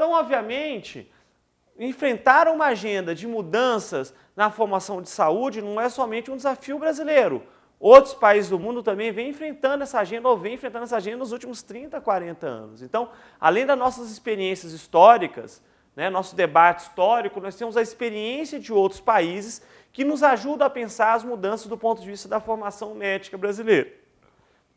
Então, obviamente, enfrentar uma agenda de mudanças na formação de saúde não é somente um desafio brasileiro. Outros países do mundo também vêm enfrentando essa agenda, ou vêm enfrentando essa agenda nos últimos 30, 40 anos. Então, além das nossas experiências históricas, né, nosso debate histórico, nós temos a experiência de outros países que nos ajudam a pensar as mudanças do ponto de vista da formação médica brasileira.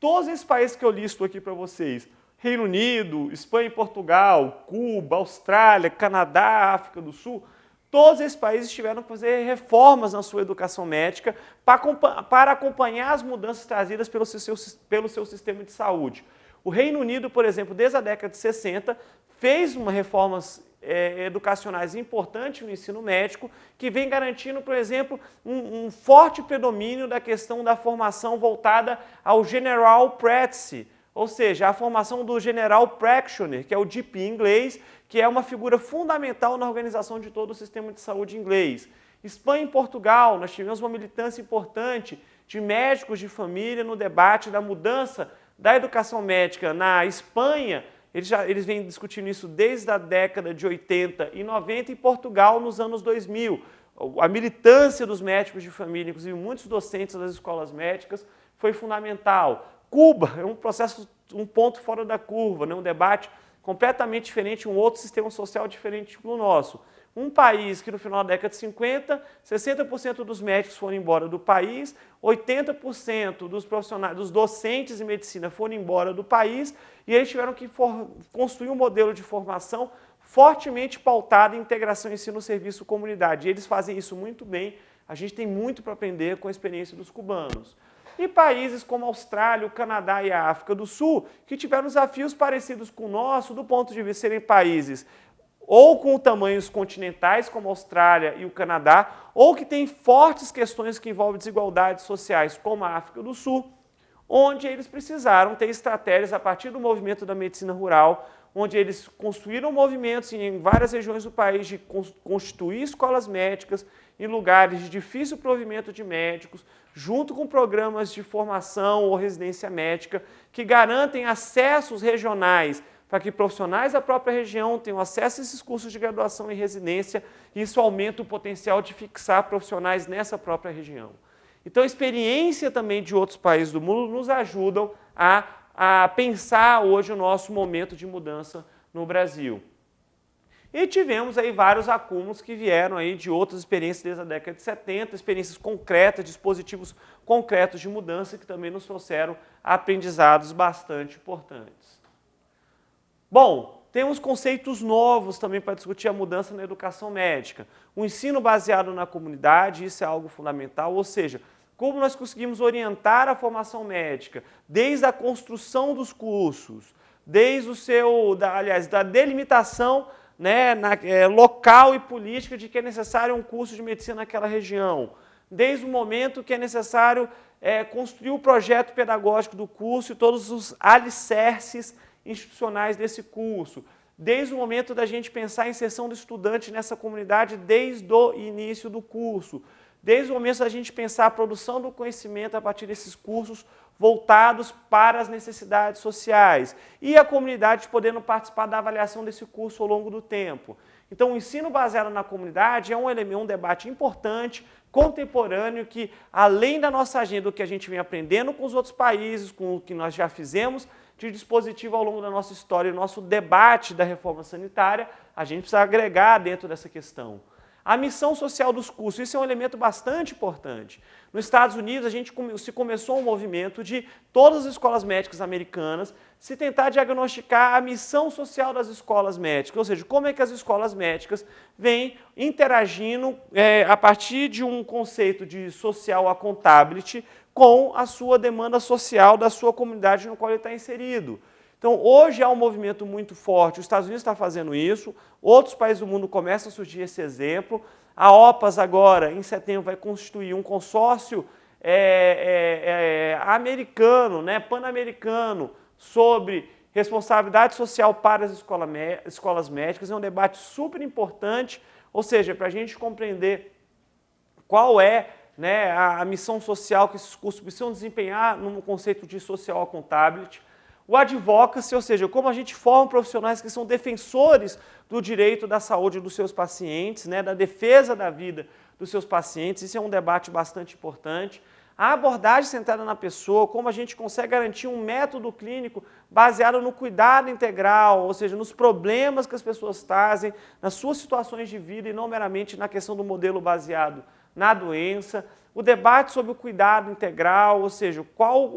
Todos esses países que eu listo aqui para vocês, Reino Unido, Espanha e Portugal, Cuba, Austrália, Canadá, África do Sul, todos esses países tiveram que fazer reformas na sua educação médica para acompanhar as mudanças trazidas pelo seu sistema de saúde. O Reino Unido, por exemplo, desde a década de 60, fez reformas educacionais importantes no ensino médico, que vem garantindo, por exemplo, um forte predomínio da questão da formação voltada ao general practice, ou seja, a formação do general practitioner, que é o GP em inglês, que é uma figura fundamental na organização de todo o sistema de saúde inglês. Espanha e Portugal, nós tivemos uma militância importante de médicos de família no debate da mudança da educação médica. Na Espanha, eles vêm discutindo isso desde a década de 80 e 90, e Portugal nos anos 2000. A militância dos médicos de família, inclusive muitos docentes das escolas médicas, foi fundamental. Cuba é um processo, um ponto fora da curva, né? Um debate completamente diferente, um outro sistema social diferente do nosso. Um país que no final da década de 50, 60% dos médicos foram embora do país, 80% dos profissionais, dos docentes em medicina foram embora do país, e eles tiveram que construir um modelo de formação fortemente pautado em integração ensino-serviço-comunidade. E eles fazem isso muito bem, a gente tem muito para aprender com a experiência dos cubanos. E países como a Austrália, o Canadá e a África do Sul, que tiveram desafios parecidos com o nosso, do ponto de vista de serem países ou com tamanhos continentais, como a Austrália e o Canadá, ou que têm fortes questões que envolvem desigualdades sociais, como a África do Sul, onde eles precisaram ter estratégias a partir do movimento da medicina rural, onde eles construíram movimentos em várias regiões do país de constituir escolas médicas em lugares de difícil provimento de médicos, junto com programas de formação ou residência médica que garantem acessos regionais para que profissionais da própria região tenham acesso a esses cursos de graduação e residência, e isso aumenta o potencial de fixar profissionais nessa própria região. Então, a experiência também de outros países do mundo nos ajudam a pensar hoje o nosso momento de mudança no Brasil. E tivemos aí vários acúmulos que vieram aí de outras experiências desde a década de 70, experiências concretas, dispositivos concretos de mudança que também nos trouxeram aprendizados bastante importantes. Bom, temos conceitos novos também para discutir a mudança na educação médica. O ensino baseado na comunidade, isso é algo fundamental, ou seja, como nós conseguimos orientar a formação médica, desde a construção dos cursos, desde da delimitação, né, local e política de que é necessário um curso de medicina naquela região, desde o momento que é necessário construir o projeto pedagógico do curso e todos os alicerces institucionais desse curso, desde o momento da gente pensar a inserção do estudante nessa comunidade desde o início do curso, desde o momento da gente pensar a produção do conhecimento a partir desses cursos voltados para as necessidades sociais e a comunidade podendo participar da avaliação desse curso ao longo do tempo. Então, o ensino baseado na comunidade é um debate importante, contemporâneo, que além da nossa agenda, do que a gente vem aprendendo com os outros países, com o que nós já fizemos de dispositivo ao longo da nossa história, nosso debate da reforma sanitária, a gente precisa agregar dentro dessa questão. A missão social dos cursos, isso é um elemento bastante importante. Nos Estados Unidos, se começou um movimento de todas as escolas médicas americanas se tentar diagnosticar a missão social das escolas médicas, ou seja, como é que as escolas médicas vêm interagindo a partir de um conceito de social accountability com a sua demanda social da sua comunidade no qual ele está inserido. Então, hoje há um movimento muito forte, os Estados Unidos está fazendo isso, outros países do mundo começam a surgir esse exemplo. A OPAS agora, em setembro, vai constituir um consórcio americano, né, pan-americano, sobre responsabilidade social para as escolas médicas. É um debate super importante, ou seja, para a gente compreender qual é, né, a missão social que esses cursos precisam desempenhar no conceito de social accountability. O advocacy, ou seja, como a gente forma profissionais que são defensores do direito da saúde dos seus pacientes, né, da defesa da vida dos seus pacientes, isso é um debate bastante importante. A abordagem centrada na pessoa, como a gente consegue garantir um método clínico baseado no cuidado integral, ou seja, nos problemas que as pessoas trazem, nas suas situações de vida e não meramente na questão do modelo baseado na doença. O debate sobre o cuidado integral, ou seja, qual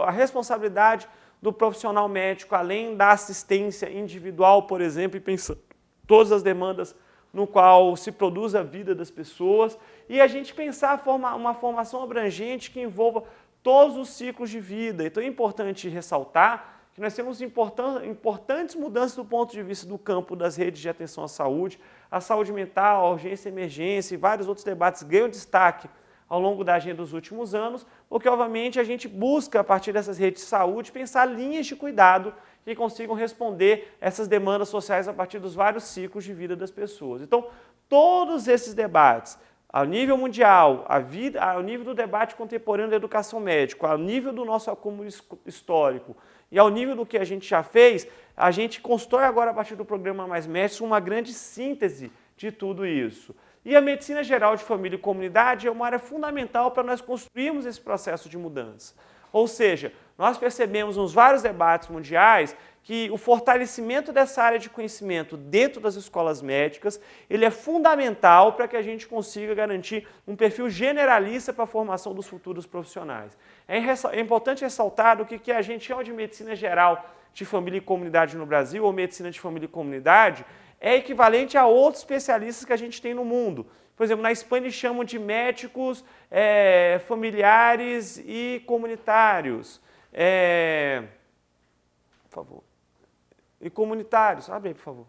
a responsabilidade do profissional médico, além da assistência individual, por exemplo, e pensando todas as demandas no qual se produz a vida das pessoas, e a gente pensar uma formação abrangente que envolva todos os ciclos de vida. Então é importante ressaltar que nós temos importantes mudanças do ponto de vista do campo das redes de atenção à saúde, a saúde mental, a urgência e emergência e vários outros debates ganham destaque ao longo da agenda dos últimos anos, porque obviamente a gente busca, a partir dessas redes de saúde, pensar linhas de cuidado que consigam responder essas demandas sociais a partir dos vários ciclos de vida das pessoas. Então, todos esses debates, ao nível mundial, ao nível do debate contemporâneo da educação médica, ao nível do nosso acúmulo histórico e ao nível do que a gente já fez, a gente constrói agora, a partir do programa Mais Médicos, uma grande síntese de tudo isso. E a medicina geral de família e comunidade é uma área fundamental para nós construirmos esse processo de mudança. Ou seja, nós percebemos nos vários debates mundiais que o fortalecimento dessa área de conhecimento dentro das escolas médicas, ele é fundamental para que a gente consiga garantir um perfil generalista para a formação dos futuros profissionais. É importante ressaltar o que a gente chama de medicina geral de família e comunidade no Brasil, ou medicina de família e comunidade, é equivalente a outros especialistas que a gente tem no mundo. Por exemplo, na Espanha eles chamam de médicos familiares e comunitários. Por favor. E comunitários. Abre aí, por favor.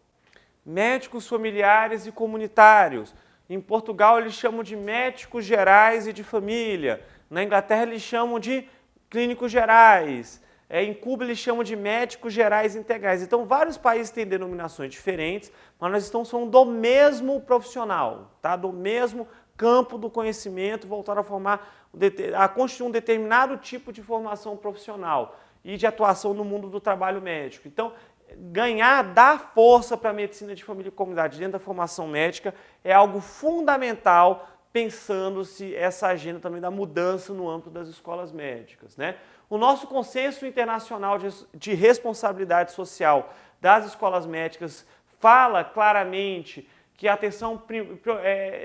Médicos familiares e comunitários. Em Portugal eles chamam de médicos gerais e de família. Na Inglaterra eles chamam de clínicos gerais. Em Cuba eles chamam de médicos gerais integrais. Então, vários países têm denominações diferentes, mas nós estamos falando do mesmo profissional, tá? Do mesmo campo do conhecimento voltado a constituir um determinado tipo de formação profissional e de atuação no mundo do trabalho médico. Então, dar força para a medicina de família e comunidade dentro da formação médica é algo fundamental, pensando-se essa agenda também da mudança no âmbito das escolas médicas, né? O nosso consenso internacional de responsabilidade social das escolas médicas fala claramente que a atenção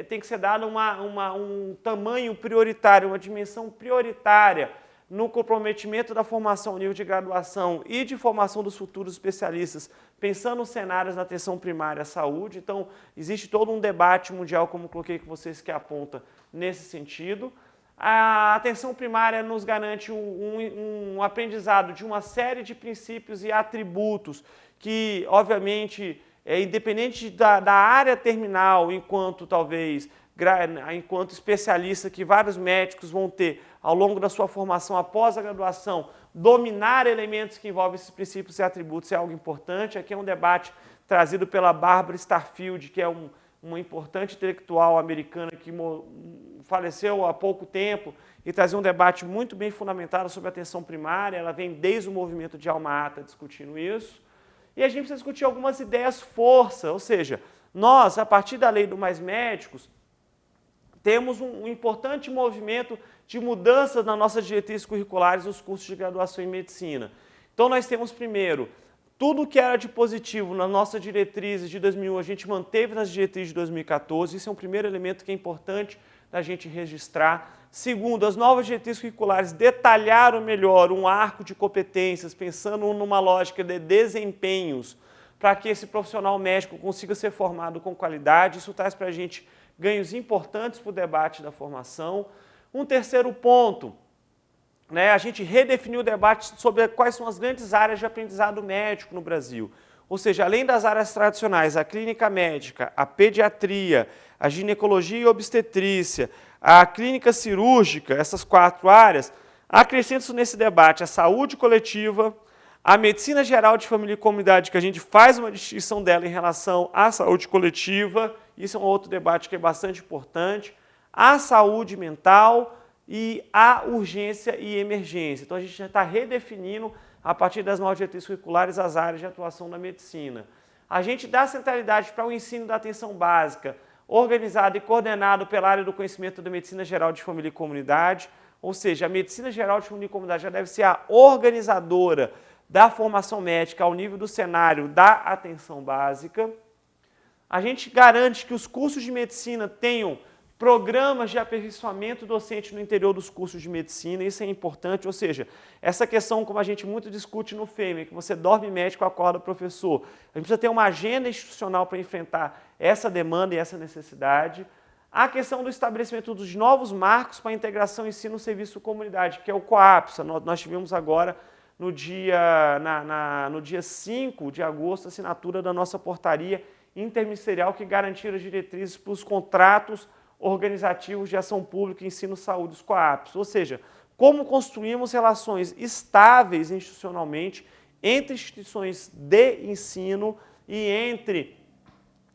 tem que ser dada um tamanho prioritário, uma dimensão prioritária no comprometimento da formação ao nível de graduação e de formação dos futuros especialistas, pensando nos cenários da atenção primária à saúde. Então, existe todo um debate mundial, como coloquei com vocês, que aponta nesse sentido. A atenção primária nos garante um aprendizado de uma série de princípios e atributos que, obviamente, independente da área terminal, enquanto especialista que vários médicos vão ter ao longo da sua formação após a graduação, dominar elementos que envolvem esses princípios e atributos é algo importante. Aqui é um debate trazido pela Barbara Starfield, que é uma importante intelectual americana que faleceu há pouco tempo e trazia um debate muito bem fundamentado sobre a atenção primária. Ela vem desde o movimento de Alma Ata discutindo isso. E a gente precisa discutir algumas ideias força, ou seja, nós, a partir da lei do Mais Médicos, temos um importante movimento de mudanças nas nossas diretrizes curriculares nos cursos de graduação em medicina. Então nós temos primeiro, tudo que era de positivo nas nossas diretrizes de 2001, a gente manteve nas diretrizes de 2014, isso é um primeiro elemento que é importante da gente registrar. Segundo, as novas diretrizes curriculares detalharam melhor um arco de competências, pensando numa lógica de desempenhos, para que esse profissional médico consiga ser formado com qualidade. Isso traz para a gente ganhos importantes para o debate da formação. Um terceiro ponto, a gente redefiniu o debate sobre quais são as grandes áreas de aprendizado médico no Brasil. Ou seja, além das áreas tradicionais, a clínica médica, a pediatria, a ginecologia e obstetrícia, a clínica cirúrgica, essas 4 áreas, acrescento nesse debate a saúde coletiva, a medicina geral de família e comunidade, que a gente faz uma distinção dela em relação à saúde coletiva, isso é um outro debate que é bastante importante, a saúde mental e a urgência e emergência. Então a gente já está redefinindo a partir das novas diretrizes curriculares, as áreas de atuação da medicina. A gente dá centralidade para o ensino da atenção básica, organizado e coordenado pela área do conhecimento da medicina geral de família e comunidade, ou seja, a medicina geral de família e comunidade já deve ser a organizadora da formação médica ao nível do cenário da atenção básica. A gente garante que os cursos de medicina tenham programas de aperfeiçoamento docente no interior dos cursos de medicina, isso é importante, ou seja, essa questão, como a gente muito discute no FEME, que você dorme médico, acorda professor, a gente precisa ter uma agenda institucional para enfrentar essa demanda e essa necessidade. A questão do estabelecimento dos novos marcos para a integração ensino-serviço comunidade, que é o COAPSA, nós tivemos agora no dia 5 de agosto a assinatura da nossa portaria interministerial que garantir as diretrizes para os contratos organizativos de ação pública e ensino-saúde, os COAPs, ou seja, como construímos relações estáveis institucionalmente entre instituições de ensino e entre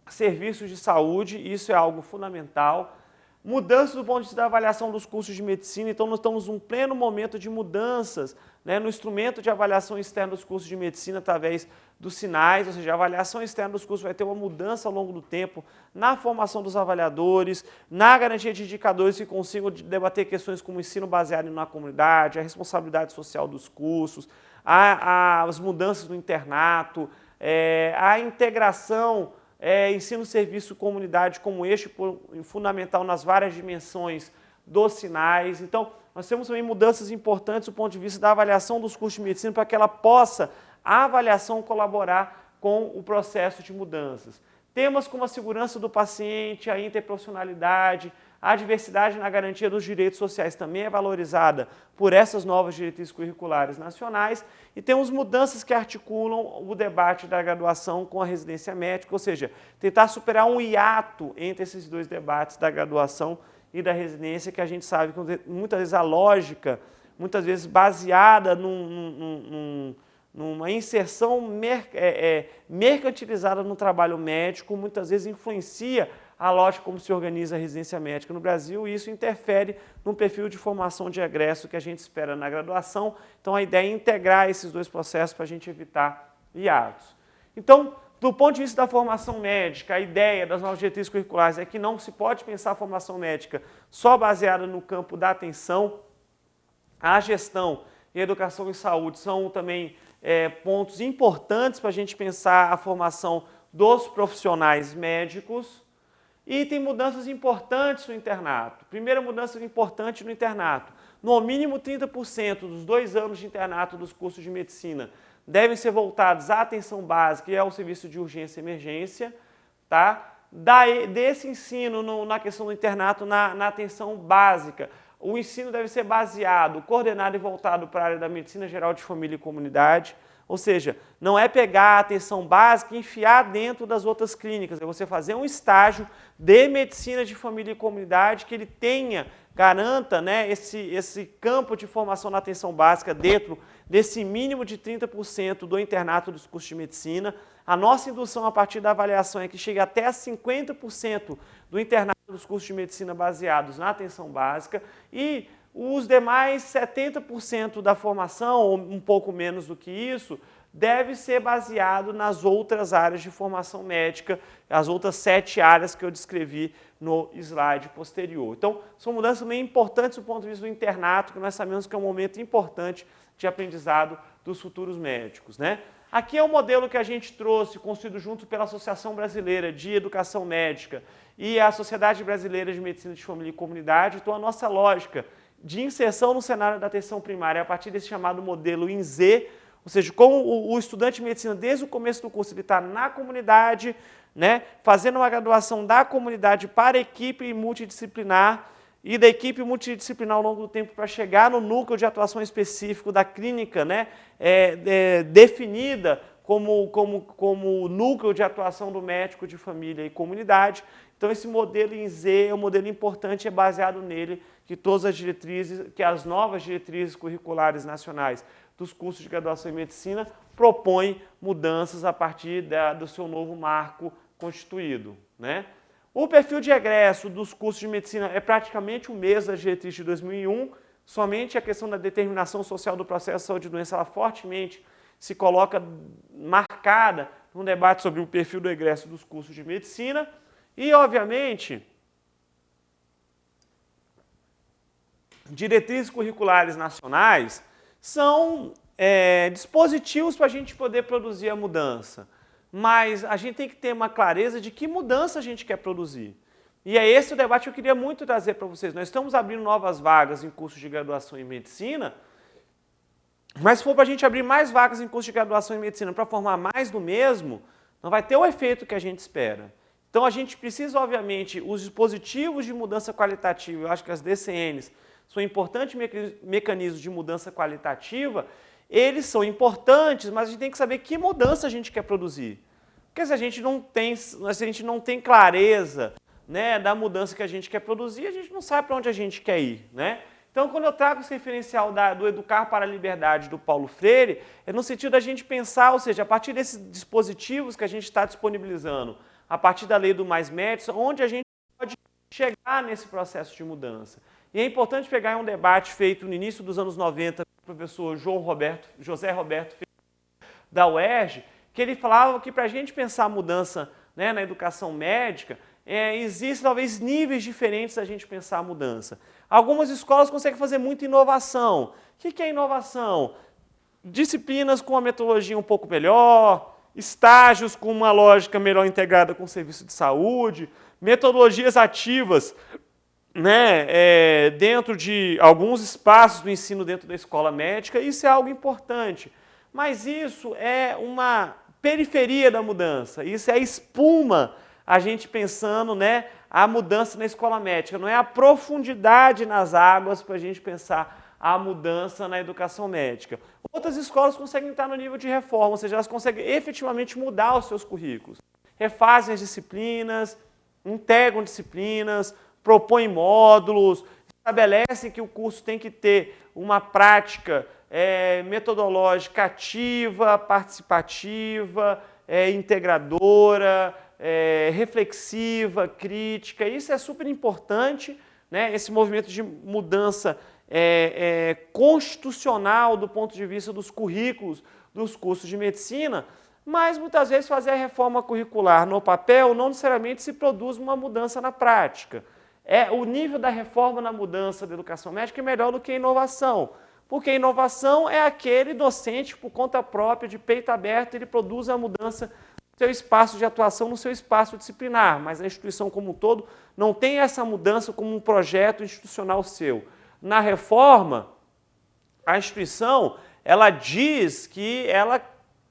serviços de saúde, isso é algo fundamental. Mudanças do ponto de vista da avaliação dos cursos de medicina, então nós estamos num pleno momento de mudanças, né, no instrumento de avaliação externa dos cursos de medicina através dos sinais, ou seja, a avaliação externa dos cursos vai ter uma mudança ao longo do tempo na formação dos avaliadores, na garantia de indicadores que consigam debater questões como ensino baseado na comunidade, a responsabilidade social dos cursos, as mudanças no internato, a integração ensino-serviço comunidade como eixo fundamental nas várias dimensões dos sinais. Então, nós temos também mudanças importantes do ponto de vista da avaliação dos cursos de medicina para que ela possa, a avaliação, colaborar com o processo de mudanças. Temas como a segurança do paciente, a interprofissionalidade, a diversidade na garantia dos direitos sociais também é valorizada por essas novas diretrizes curriculares nacionais e temos mudanças que articulam o debate da graduação com a residência médica, ou seja, tentar superar um hiato entre esses dois debates da graduação e da residência, que a gente sabe que muitas vezes a lógica, muitas vezes baseada numa inserção mercantilizada no trabalho médico, muitas vezes influencia a lógica como se organiza a residência médica no Brasil e isso interfere no perfil de formação de egresso que a gente espera na graduação. Então, a ideia é integrar esses dois processos para a gente evitar hiatos. Então, do ponto de vista da formação médica, a ideia das novas diretrizes curriculares é que não se pode pensar a formação médica só baseada no campo da atenção. A gestão e a educação em saúde são também pontos importantes para a gente pensar a formação dos profissionais médicos. E tem mudanças importantes no internato. Primeira mudança importante no internato. No mínimo 30% dos 2 anos de internato dos cursos de medicina devem ser voltados à atenção básica e ao serviço de urgência e emergência. Tá? Desse ensino na questão do internato na atenção básica, o ensino deve ser baseado, coordenado e voltado para a área da medicina geral de família e comunidade. Ou seja, não é pegar a atenção básica e enfiar dentro das outras clínicas, é você fazer um estágio de medicina de família e comunidade que ele garanta, né, esse campo de formação na atenção básica dentro desse mínimo de 30% do internato dos cursos de medicina. A nossa indução a partir da avaliação é que chegue até a 50% do internato dos cursos de medicina baseados na atenção básica e os demais 70% da formação, ou um pouco menos do que isso, deve ser baseado nas outras áreas de formação médica, as outras 7 áreas que eu descrevi no slide posterior. Então, são mudanças bem importantes do ponto de vista do internato, que nós sabemos que é um momento importante de aprendizado dos futuros médicos, né? Aqui é o modelo que a gente trouxe, construído junto pela Associação Brasileira de Educação Médica e a Sociedade Brasileira de Medicina de Família e Comunidade. Então, a nossa lógica de inserção no cenário da atenção primária a partir desse chamado modelo INZ, ou seja, como o estudante de medicina desde o começo do curso ele está na comunidade, né, fazendo uma graduação da comunidade para a equipe multidisciplinar e da equipe multidisciplinar ao longo do tempo para chegar no núcleo de atuação específico da clínica, né, definida como núcleo de atuação do médico de família e comunidade. Então, esse modelo INZ é um modelo importante, é baseado nele que todas as diretrizes, que as novas diretrizes curriculares nacionais dos cursos de graduação em medicina propõem mudanças a partir do seu novo marco constituído, né? O perfil de egresso dos cursos de medicina é praticamente o mesmo das diretrizes de 2001, Somente a questão da determinação social do processo de saúde e doença, ela fortemente se coloca marcada num debate sobre o perfil do egresso dos cursos de medicina e, obviamente, diretrizes curriculares nacionais são dispositivos para a gente poder produzir a mudança, mas a gente tem que ter uma clareza de que mudança a gente quer produzir. E é esse o debate que eu queria muito trazer para vocês. Nós estamos abrindo novas vagas em cursos de graduação em medicina, mas se for para a gente abrir mais vagas em cursos de graduação em medicina para formar mais do mesmo, não vai ter o efeito que a gente espera. Então a gente precisa, obviamente, os dispositivos de mudança qualitativa, eu acho que as DCNs são importantes mecanismos de mudança qualitativa, eles são importantes, mas a gente tem que saber que mudança a gente quer produzir. Porque se a gente não tem clareza, né, da mudança que a gente quer produzir, a gente não sabe para onde a gente quer ir, né? Então, quando eu trago esse referencial do Educar para a Liberdade do Paulo Freire, é no sentido da gente pensar, ou seja, a partir desses dispositivos que a gente está disponibilizando, a partir da lei do Mais Médicos, onde a gente pode chegar nesse processo de mudança. E é importante pegar um debate feito no início dos anos 90 com o professor José Roberto da UERJ, que ele falava que para a gente pensar a mudança, né, na educação médica, existem talvez níveis diferentes da gente pensar a mudança. Algumas escolas conseguem fazer muita inovação. O que é inovação? Disciplinas com uma metodologia um pouco melhor, estágios com uma lógica melhor integrada com o serviço de saúde, metodologias ativas, né, dentro de alguns espaços do ensino dentro da escola médica. Isso é algo importante. Mas isso é uma periferia da mudança, isso é a espuma, a gente pensando, né, a mudança na escola médica, não é a profundidade nas águas para a gente pensar a mudança na educação médica. Outras escolas conseguem estar no nível de reforma, ou seja, elas conseguem efetivamente mudar os seus currículos, refazem as disciplinas, integram disciplinas, propõem módulos, estabelecem que o curso tem que ter uma prática metodológica ativa, participativa, integradora, reflexiva, crítica. Isso é super importante, né? Esse movimento de mudança constitucional do ponto de vista dos currículos dos cursos de medicina, mas muitas vezes fazer a reforma curricular no papel não necessariamente se produz uma mudança na prática. O nível da reforma na mudança da educação médica é melhor do que a inovação, porque a inovação é aquele docente por conta própria, de peito aberto, ele produz a mudança no seu espaço de atuação, no seu espaço disciplinar, mas a instituição como um todo não tem essa mudança como um projeto institucional seu. Na reforma, a instituição, ela diz que ela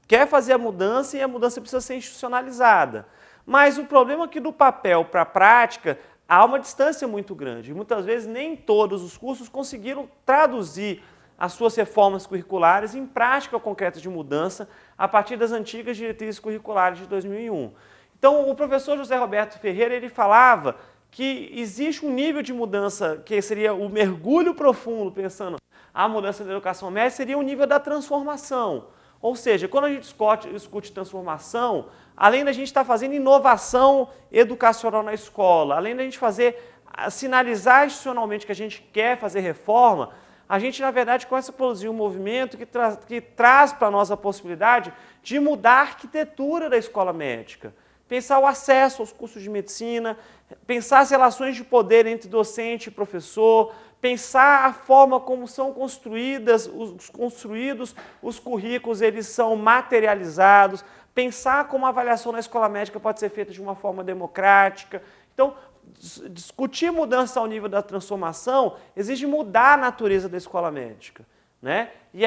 quer fazer a mudança e a mudança precisa ser institucionalizada. Mas o problema é que do papel para a prática, há uma distância muito grande. E muitas vezes nem todos os cursos conseguiram traduzir as suas reformas curriculares em prática concreta de mudança a partir das antigas diretrizes curriculares de 2001. Então, o professor José Roberto Ferreira, ele falava que existe um nível de mudança que seria o mergulho profundo, pensando a mudança da educação médica, seria o nível da transformação. Ou seja, quando a gente discute transformação, além da gente estar fazendo inovação educacional na escola, além da gente sinalizar institucionalmente que a gente quer fazer reforma, a gente, na verdade, começa a produzir um movimento que traz para nós a possibilidade de mudar a arquitetura da escola médica. Pensar o acesso aos cursos de medicina, pensar as relações de poder entre docente e professor, pensar a forma como são construídos os currículos, eles são materializados, pensar como a avaliação na escola médica pode ser feita de uma forma democrática. Então, discutir mudança ao nível da transformação exige mudar a natureza da escola médica, né? E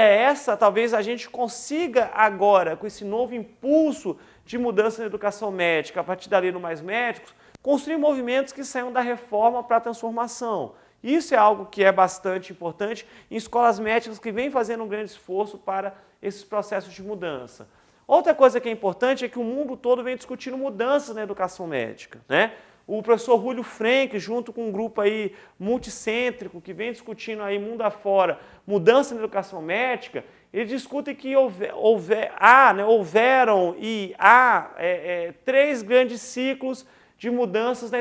talvez a gente consiga agora, com esse novo impulso de mudança na educação médica, a partir da lei do Mais Médicos, construir movimentos que saiam da reforma para a transformação. Isso é algo que é bastante importante em escolas médicas que vêm fazendo um grande esforço para esses processos de mudança. Outra coisa que é importante é que o mundo todo vem discutindo mudanças na educação médica, né? O professor Rúlio Frank, junto com um grupo aí multicêntrico, que vem discutindo aí mundo afora mudança na educação médica, eles discutem que houveram e há 3 grandes ciclos de mudanças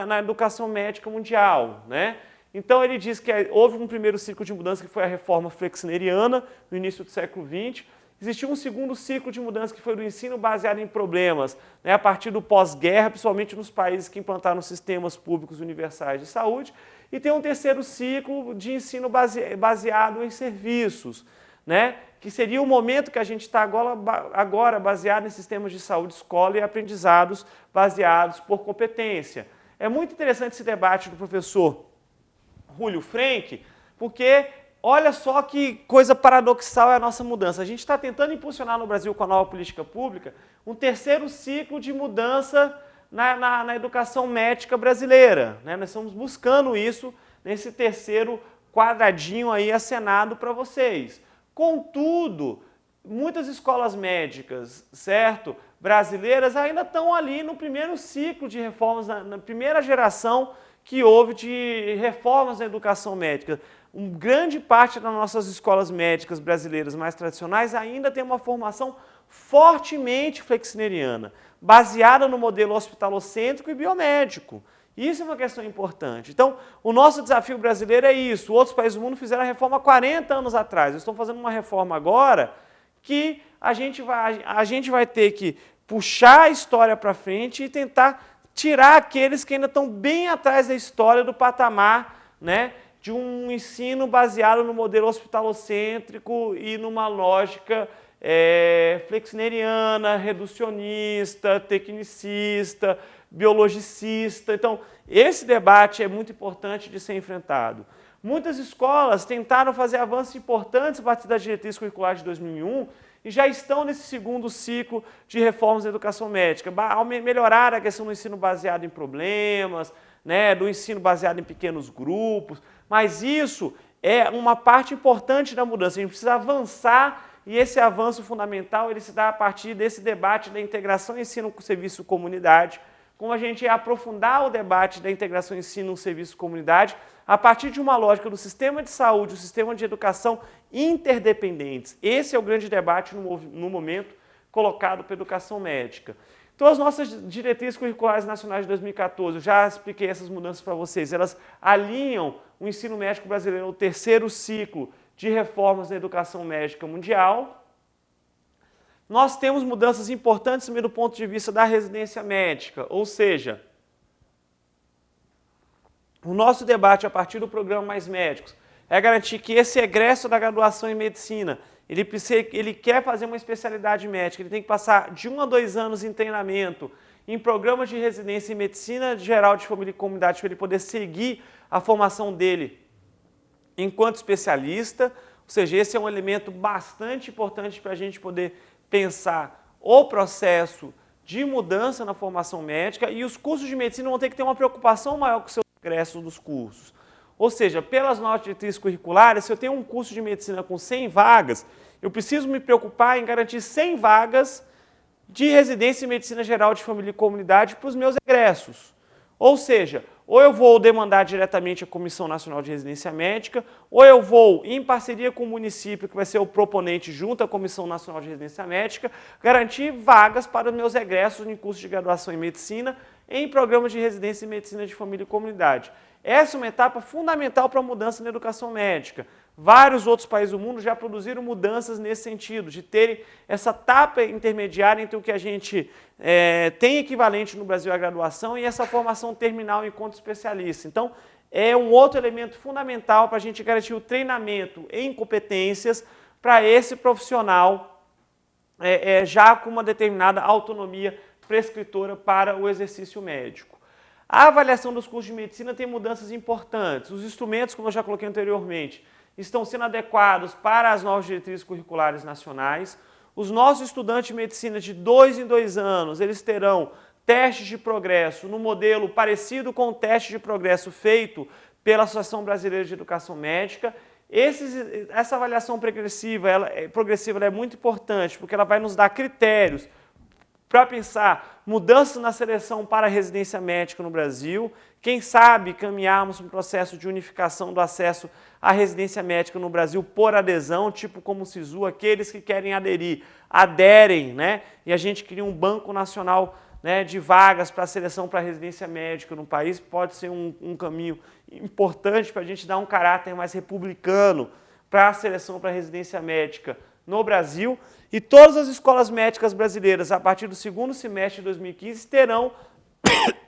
na educação médica mundial, né? Então ele diz que houve um primeiro ciclo de mudança que foi a reforma flexneriana no início do século XX. Existiu um segundo ciclo de mudança que foi do ensino baseado em problemas, né, a partir do pós-guerra, principalmente nos países que implantaram sistemas públicos universais de saúde. E tem um terceiro ciclo de ensino baseado em serviços, né, que seria o momento que a gente está agora baseado em sistemas de saúde, escola e aprendizados baseados por competência. É muito interessante esse debate do professor Júlio Frenk, porque olha só que coisa paradoxal é a nossa mudança. A gente está tentando impulsionar no Brasil com a nova política pública um terceiro ciclo de mudança na educação médica brasileira, né? Nós estamos buscando isso nesse terceiro quadradinho aí acenado para vocês. Contudo, muitas escolas médicas, certo, brasileiras ainda estão ali no primeiro ciclo de reformas, na primeira geração que houve de reformas na educação médica. Grande parte das nossas escolas médicas brasileiras mais tradicionais ainda tem uma formação fortemente flexneriana, baseada no modelo hospitalocêntrico e biomédico. Isso é uma questão importante. Então, o nosso desafio brasileiro é isso. Outros países do mundo fizeram a reforma há 40 anos atrás. Eles estão fazendo uma reforma agora que a gente vai ter que puxar a história para frente e tentar tirar aqueles que ainda estão bem atrás da história do patamar, né, de um ensino baseado no modelo hospitalocêntrico e numa lógica flexneriana, reducionista, tecnicista, biologicista. Então, esse debate é muito importante de ser enfrentado. Muitas escolas tentaram fazer avanços importantes a partir da diretriz curricular de 2001 e já estão nesse segundo ciclo de reformas da educação médica, ao melhorar a questão do ensino baseado em problemas, né, do ensino baseado em pequenos grupos, mas isso é uma parte importante da mudança. A gente precisa avançar e esse avanço fundamental ele se dá a partir desse debate da integração ensino-serviço-comunidade, como a gente ia aprofundar o debate da integração ensino-serviço-comunidade a partir de uma lógica do sistema de saúde, o sistema de educação interdependentes. Esse é o grande debate no momento colocado para a educação médica. Então, as nossas diretrizes curriculares nacionais de 2014, eu já expliquei essas mudanças para vocês, elas alinham o ensino médico brasileiro ao terceiro ciclo de reformas na educação médica mundial. Nós temos mudanças importantes também do ponto de vista da residência médica, ou seja, o nosso debate a partir do programa Mais Médicos é garantir que esse egresso da graduação em medicina, ele quer fazer uma especialidade médica, ele tem que passar de 1 a 2 anos em treinamento, em programas de residência em medicina geral de família e comunidade, para ele poder seguir a formação dele enquanto especialista. Ou seja, esse é um elemento bastante importante para a gente poder pensar o processo de mudança na formação médica, e os cursos de medicina vão ter que ter uma preocupação maior com o seu ingresso dos cursos. Ou seja, pelas nossas diretrizes curriculares, se eu tenho um curso de medicina com 100 vagas, eu preciso me preocupar em garantir 100 vagas de residência em medicina geral de família e comunidade para os meus egressos. Ou seja, ou eu vou demandar diretamente a Comissão Nacional de Residência Médica, ou eu vou, em parceria com o município, que vai ser o proponente junto à Comissão Nacional de Residência Médica, garantir vagas para os meus egressos em curso de graduação em medicina, em programas de residência em medicina de família e comunidade. Essa é uma etapa fundamental para a mudança na educação médica. Vários outros países do mundo já produziram mudanças nesse sentido, de terem essa etapa intermediária entre o que a gente tem equivalente no Brasil à graduação e essa formação terminal enquanto especialista. Então, é um outro elemento fundamental para a gente garantir o treinamento em competências para esse profissional já com uma determinada autonomia prescritora para o exercício médico. A avaliação dos cursos de medicina tem mudanças importantes. Os instrumentos, como eu já coloquei anteriormente, estão sendo adequados para as novas diretrizes curriculares nacionais. Os nossos estudantes de medicina de 2 em 2 anos, eles terão testes de progresso no modelo parecido com o teste de progresso feito pela Associação Brasileira de Educação Médica. Essa avaliação progressiva ela é muito importante, porque ela vai nos dar critérios para pensar mudanças na seleção para a residência médica no Brasil, quem sabe caminharmos um processo de unificação do acesso à residência médica no Brasil por adesão, tipo como o SISU, aqueles que querem aderir, aderem, né? E a gente cria um banco nacional né, de vagas para a seleção para residência médica no país, pode ser um caminho importante para a gente dar um caráter mais republicano para a seleção para residência médica no Brasil. E todas as escolas médicas brasileiras, a partir do segundo semestre de 2015, terão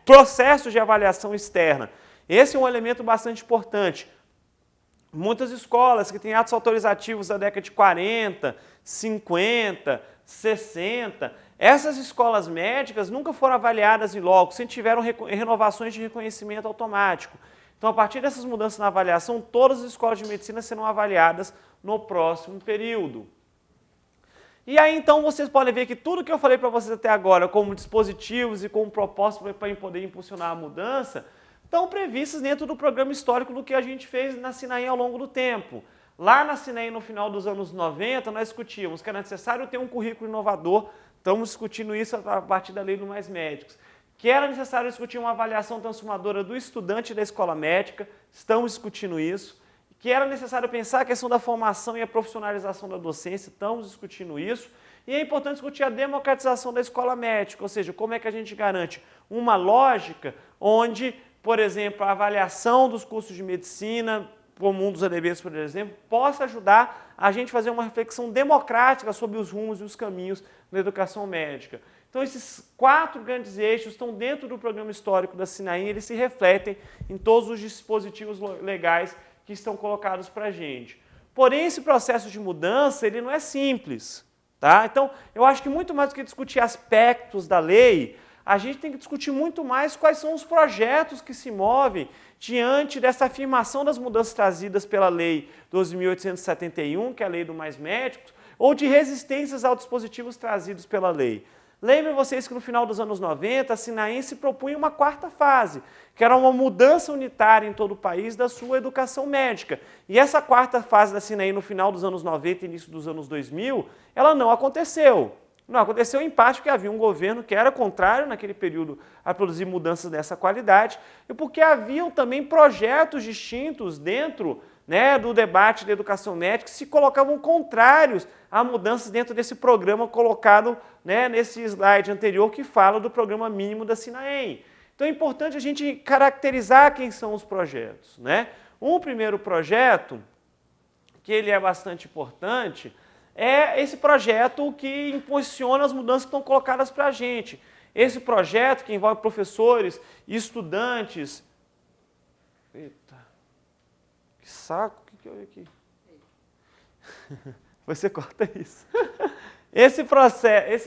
processos de avaliação externa. Esse é um elemento bastante importante. Muitas escolas que têm atos autorizativos da década de 40, 50, 60, essas escolas médicas nunca foram avaliadas em loco, sempre tiveram renovações de reconhecimento automático. Então, a partir dessas mudanças na avaliação, todas as escolas de medicina serão avaliadas no próximo período. E aí, então, vocês podem ver que tudo que eu falei para vocês até agora, como dispositivos e como propósito para poder impulsionar a mudança, estão previstas dentro do programa histórico do que a gente fez na SINAEM ao longo do tempo. Lá na SINAEM, no final dos anos 90, nós discutíamos que era necessário ter um currículo inovador, estamos discutindo isso a partir da Lei do Mais Médicos, que era necessário discutir uma avaliação transformadora do estudante da escola médica, estamos discutindo isso, que era necessário pensar a questão da formação e a profissionalização da docência, estamos discutindo isso, e é importante discutir a democratização da escola médica, ou seja, como é que a gente garante uma lógica onde, por exemplo, a avaliação dos cursos de medicina, como um dos elementos, por exemplo, possa ajudar a gente a fazer uma reflexão democrática sobre os rumos e os caminhos da educação médica. Então, esses 4 grandes eixos estão dentro do programa histórico da SINAEM, eles se refletem em todos os dispositivos legais que estão colocados para a gente. Porém, esse processo de mudança, ele não é simples, tá? Então, eu acho que muito mais do que discutir aspectos da lei, a gente tem que discutir muito mais quais são os projetos que se movem diante dessa afirmação das mudanças trazidas pela Lei 12.871, que é a Lei do Mais Médicos, ou de resistências aos dispositivos trazidos pela lei. Lembrem vocês que no final dos anos 90, a SINAEM se propunha uma 4ª fase, que era uma mudança unitária em todo o país da sua educação médica. E essa 4ª fase da SINAEM no final dos anos 90 e início dos anos 2000, ela não aconteceu. Não aconteceu em parte porque havia um governo que era contrário naquele período a produzir mudanças dessa qualidade e porque haviam também projetos distintos dentro, né, do debate da educação médica que se colocavam contrários a mudanças dentro desse programa colocado, né, nesse slide anterior que fala do programa mínimo da SINAEM. Então é importante a gente caracterizar quem são os projetos, né? Um primeiro projeto, que ele é bastante importante, é esse projeto que impulsiona as mudanças que estão colocadas para a gente. Esse projeto que envolve professores e estudantes. Eita, que saco, o que eu vi aqui? Você corta isso. Esse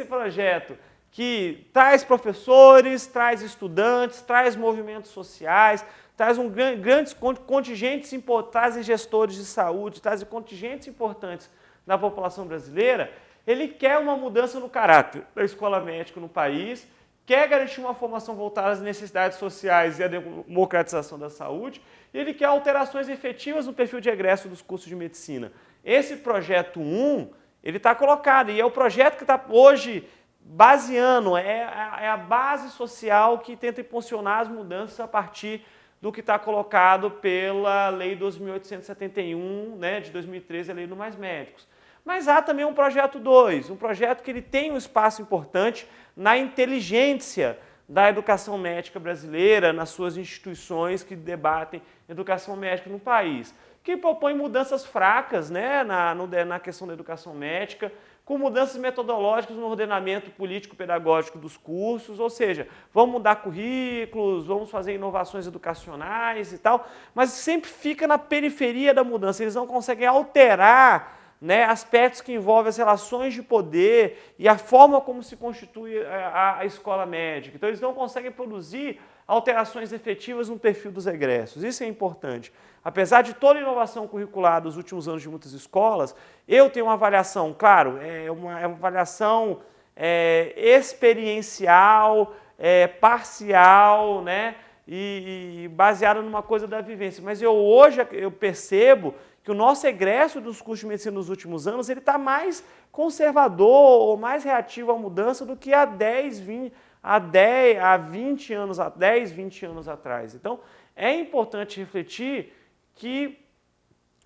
projeto que traz professores, traz estudantes, traz movimentos sociais, traz grandes contingentes importantes, traz gestores de saúde, traz contingentes importantes da população brasileira, ele quer uma mudança no caráter da escola médica no país, quer garantir uma formação voltada às necessidades sociais e à democratização da saúde, e ele quer alterações efetivas no perfil de egresso dos cursos de medicina. Esse projeto 1, ele está colocado, e é o projeto que está hoje baseando, é a base social que tenta impulsionar as mudanças a partir do que está colocado pela Lei 12.871, né, de 2013, a Lei do Mais Médicos. Mas há também um projeto 2, um projeto que ele tem um espaço importante na inteligência da educação médica brasileira, nas suas instituições que debatem educação médica no país, que propõe mudanças fracas, né, na questão da educação médica, com mudanças metodológicas no ordenamento político-pedagógico dos cursos, ou seja, vamos mudar currículos, vamos fazer inovações educacionais e tal, mas sempre fica na periferia da mudança, eles não conseguem alterar, né, aspectos que envolvem as relações de poder e a forma como se constitui a escola médica. Então, eles não conseguem produzir alterações efetivas no perfil dos egressos. Isso é importante. Apesar de toda a inovação curricular dos últimos anos de muitas escolas, eu tenho uma avaliação, claro, é uma avaliação experiencial, parcial, né, e baseada numa coisa da vivência. Mas hoje eu percebo que o nosso egresso dos cursos de medicina nos últimos anos ele está mais conservador ou mais reativo à mudança do que há 20 anos atrás. Então, é importante refletir que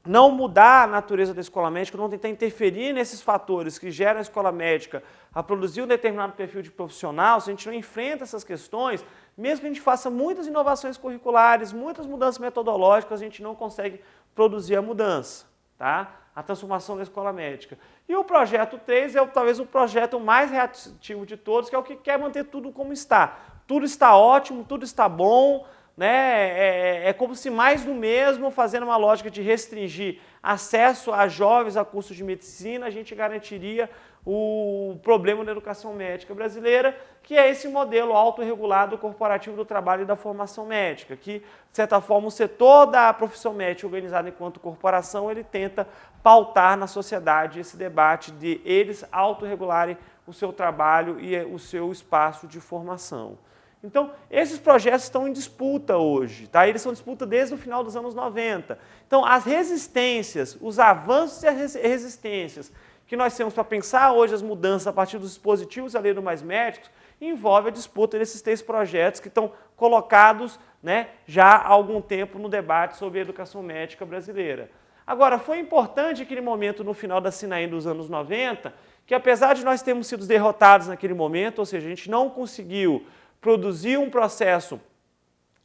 não mudar a natureza da escola médica, não tentar interferir nesses fatores que geram a escola médica a produzir um determinado perfil de profissional, se a gente não enfrenta essas questões, mesmo que a gente faça muitas inovações curriculares, muitas mudanças metodológicas, a gente não consegue produzir a mudança, tá? A transformação da escola médica. E o projeto 3 é talvez o projeto mais reativo de todos, que é o que quer manter tudo como está. Tudo está ótimo, tudo está bom, né? É como se mais do mesmo, fazendo uma lógica de restringir acesso a jovens a cursos de medicina, a gente garantiria o problema da educação médica brasileira, que é esse modelo autorregulado corporativo do trabalho e da formação médica, que, de certa forma, o setor da profissão médica organizado enquanto corporação, ele tenta pautar na sociedade esse debate de eles autorregularem o seu trabalho e o seu espaço de formação. Então, esses projetos estão em disputa hoje, tá? Eles são em disputa desde o final dos anos 90. Então, as resistências, os avanços e as resistências que nós temos para pensar hoje as mudanças a partir dos dispositivos da Lei do Mais Médicos, envolve a disputa desses 3 projetos que estão colocados, né, já há algum tempo no debate sobre a educação médica brasileira. Agora, foi importante aquele momento no final da SINAEM dos anos 90, que apesar de nós termos sido derrotados naquele momento, ou seja, a gente não conseguiu produzir um processo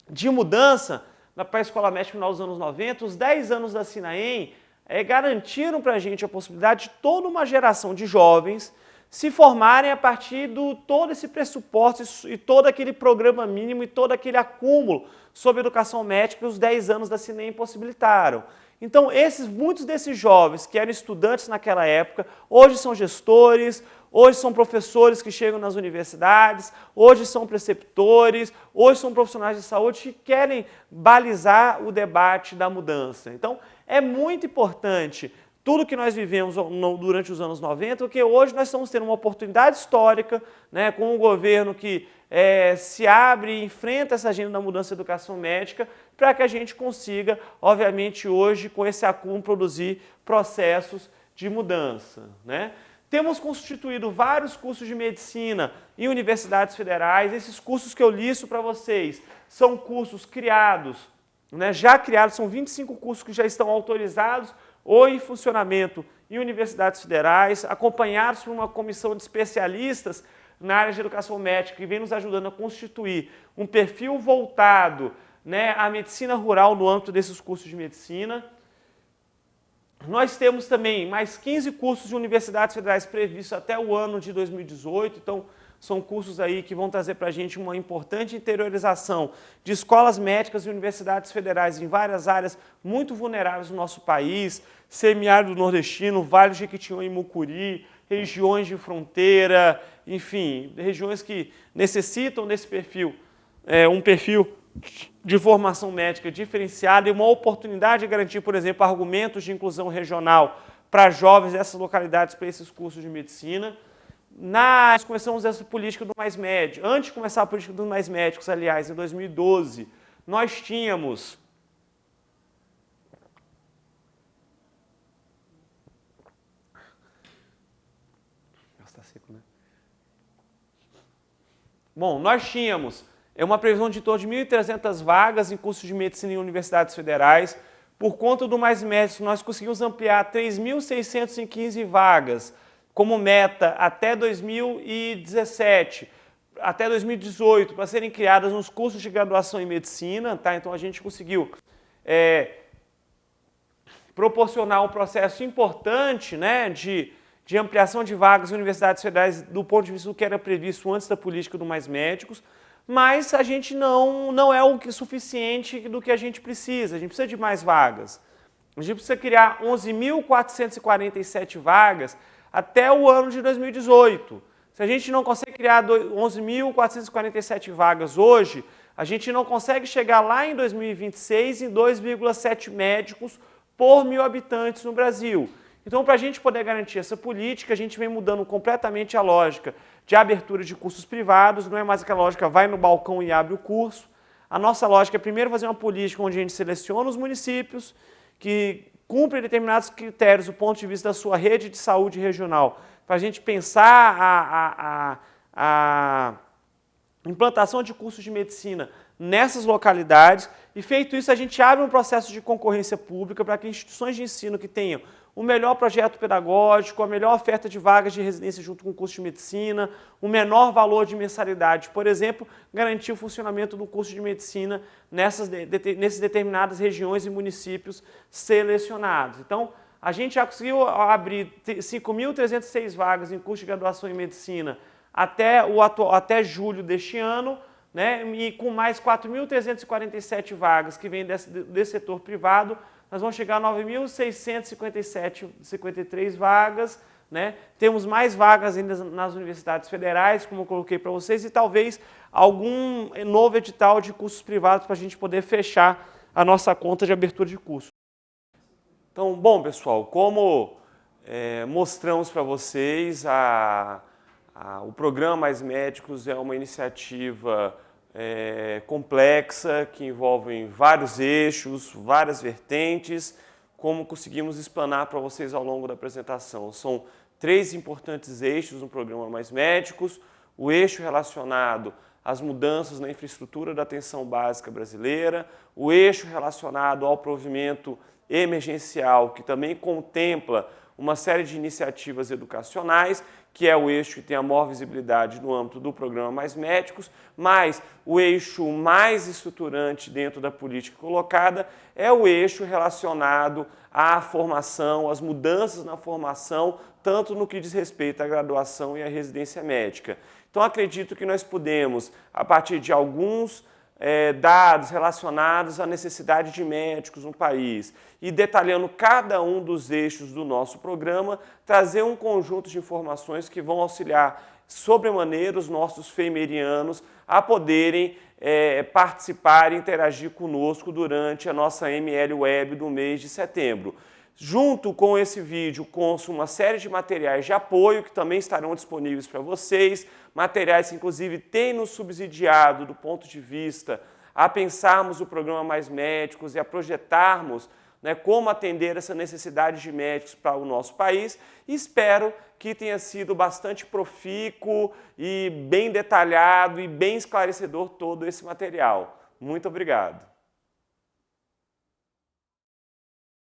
de mudança para a escola médica no final dos anos 90, os 10 anos da SINAEM garantiram para a gente a possibilidade de toda uma geração de jovens se formarem a partir de todo esse pressuposto e todo aquele programa mínimo e todo aquele acúmulo sobre educação médica que os 10 anos da SINAEM possibilitaram. Então, muitos desses jovens que eram estudantes naquela época, hoje são gestores, hoje são professores que chegam nas universidades, hoje são preceptores, hoje são profissionais de saúde que querem balizar o debate da mudança. Então, é muito importante tudo que nós vivemos durante os anos 90, porque hoje nós estamos tendo uma oportunidade histórica, né, com um governo que se abre e enfrenta essa agenda da mudança da educação médica, para que a gente consiga, obviamente, hoje, com esse acúmulo, produzir processos de mudança, né? Temos constituído vários cursos de medicina em universidades federais. Esses cursos que eu listo para vocês são cursos criados, né, já criados, são 25 cursos que já estão autorizados ou em funcionamento em universidades federais, acompanhados por uma comissão de especialistas na área de educação médica, que vem nos ajudando a constituir um perfil voltado, né, à medicina rural no âmbito desses cursos de medicina. Nós temos também mais 15 cursos de universidades federais previstos até o ano de 2018, então são cursos aí que vão trazer para a gente uma importante interiorização de escolas médicas e universidades federais em várias áreas muito vulneráveis do nosso país, semiárido nordestino, Vale do Jequitinhonha e Mucuri, regiões de fronteira, enfim, regiões que necessitam desse perfil, um perfil de formação médica diferenciada e uma oportunidade de garantir, por exemplo, argumentos de inclusão regional para jovens dessas localidades para esses cursos de medicina. Nós começamos essa política do Mais Médico. Antes de começar a política dos Mais Médicos, aliás, em 2012, nós tínhamos uma previsão de em torno de 1.300 vagas em cursos de medicina em universidades federais. Por conta do Mais Médicos, nós conseguimos ampliar 3.615 vagas como meta até 2017, até 2018, para serem criadas nos cursos de graduação em medicina. Tá? Então, a gente conseguiu proporcionar um processo importante, né, de ampliação de vagas em universidades federais do ponto de vista do que era previsto antes da política do Mais Médicos, mas a gente não é o suficiente do que a gente precisa de mais vagas. A gente precisa criar 11.447 vagas até o ano de 2018. Se a gente não consegue criar 11.447 vagas hoje, a gente não consegue chegar lá em 2026 em 2,7 médicos por 1.000 habitantes no Brasil. Então, para a gente poder garantir essa política, a gente vem mudando completamente a lógica de abertura de cursos privados, não é mais aquela lógica, vai no balcão e abre o curso. A nossa lógica é primeiro fazer uma política onde a gente seleciona os municípios que cumprem determinados critérios do ponto de vista da sua rede de saúde regional, para a gente pensar implantação de cursos de medicina nessas localidades e, feito isso, a gente abre um processo de concorrência pública para que instituições de ensino que tenham o melhor projeto pedagógico, a melhor oferta de vagas de residência junto com o curso de medicina, o menor valor de mensalidade, por exemplo, garantir o funcionamento do curso de medicina nessas determinadas regiões e municípios selecionados. Então, a gente já conseguiu abrir 5.306 vagas em curso de graduação em medicina até julho deste ano, né? E com mais 4.347 vagas que vêm desse setor privado, nós vamos chegar a 9.653 vagas, né? Temos mais vagas ainda nas universidades federais, como eu coloquei para vocês, e talvez algum novo edital de cursos privados para a gente poder fechar a nossa conta de abertura de curso. Então, bom, pessoal, como mostramos para vocês, o Programa Mais Médicos é uma iniciativa complexa, que envolve vários eixos, várias vertentes, como conseguimos explanar para vocês ao longo da apresentação. São 3 importantes eixos no Programa Mais Médicos: o eixo relacionado às mudanças na infraestrutura da atenção básica brasileira, o eixo relacionado ao provimento emergencial, que também contempla uma série de iniciativas educacionais, que é o eixo que tem a maior visibilidade no âmbito do Programa Mais Médicos, mas o eixo mais estruturante dentro da política colocada é o eixo relacionado à formação, às mudanças na formação, tanto no que diz respeito à graduação e à residência médica. Então, acredito que nós podemos, a partir de alguns dados relacionados à necessidade de médicos no país e detalhando cada um dos eixos do nosso programa, trazer um conjunto de informações que vão auxiliar sobremaneira os nossos feimerianos a poderem participar e interagir conosco durante a nossa ML Web do mês de setembro. Junto com esse vídeo, consta uma série de materiais de apoio que também estarão disponíveis para vocês, materiais que inclusive têm nos subsidiado do ponto de vista a pensarmos o Programa Mais Médicos e a projetarmos, né, como atender essa necessidade de médicos para o nosso país. E espero que tenha sido bastante profícuo e bem detalhado e bem esclarecedor todo esse material. Muito obrigado.